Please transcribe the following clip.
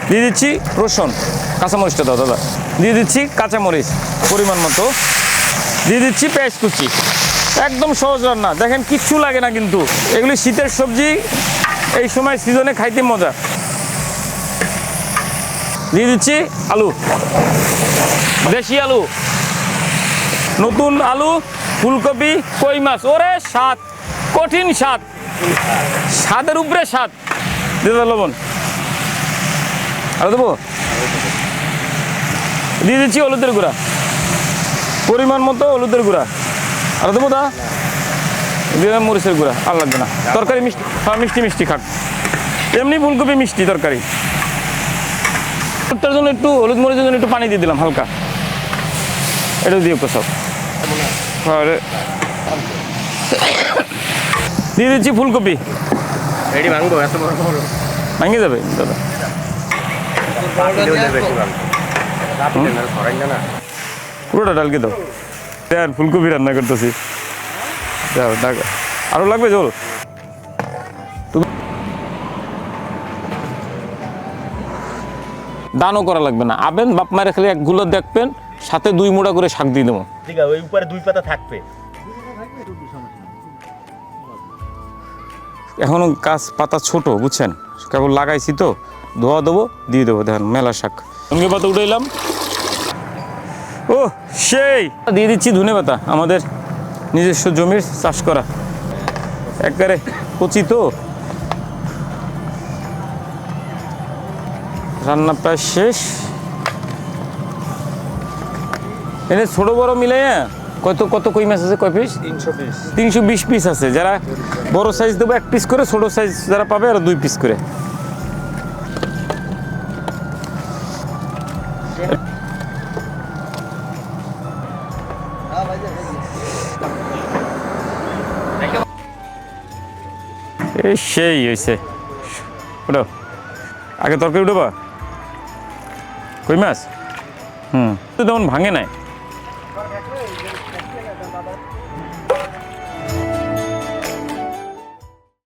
দিয়ে দিচ্ছি রসুন, কাঁচামরিচটা দাও দাদা, দিয়ে দিচ্ছি কাঁচামরিচ পরিমাণ মতো, দিয়ে দিচ্ছি পেঁয়াজ কুচি। একদম সহজ রান্না, দেখেন কিচ্ছু লাগে না কিন্তু, এগুলি শীতের সবজি, এই সময় সিজনে খাইতে মজা। দিয়ে দিচ্ছি আলু, দেশি আলু, নতুন আলু, ফুলকপি, কই মাছ। ওরে স্বাদ, কঠিন স্বাদ, স্বাদের উপরে স্বাদ। দিয়ে দাও লবণ, আরো দেবো, দিয়ে দিচ্ছি হলুদের গুঁড়া পরিমাণ মতো, হলুদের গুঁড়া আরো দেবো, দা দিলাম মরিচের গুঁড়া, আর লাগবে না। তরকারি মিষ্টি, হ্যাঁ মিষ্টি মিষ্টি খাক, এমনি ফুলকপি মিষ্টি তরকারি। তার জন্য একটু হলুদ মরিচের জন্য একটু পানি দিয়ে দিলাম হালকা, এটাও দিয়ে সব দিয়ে দিচ্ছি ফুলকপি। ভাঙে যাবে দাদা, পুরোটা ডালকে দাও। আর ফুলকপি রান্না করতেছি, আরো লাগবে জল। দানও করা লাগবে না, আবেন বাপ মায়ের খালি এক গুলো দেখবেন, সাথে 2 মুঠা করে শাক দিয়ে দেবো। ঠিক আছে, ওই উপরে 2 পাতা থাকবে। এখনো গাছ পাতা ছোট, বুঝছেন, কেবল লাগাইছি তো, ধোয়া দেবো, দিয়ে দেবো। দেখেন মেলা শাক, ধনে পাতা উঠাইলাম। ও সেই দিয়ে দিচ্ছি ধনে পাতা, আমাদের নিজস্ব জমির চাষ করা, একবারে কচি তো। রান্না প্রায় শেষ। এনে ছোট বড় মিলে কত কত কই মাছ আছে, কয় পিস? 320 পিস আছে। যারা বড় সাইজ দেবো 1 পিস করে, ছোট সাইজ যারা পাবে আর 2 পিস করে। এই সেই হয়েছে, ওটা আগে তরকারি উঠবা কই মাছ। তেমন ভাঙে নাই,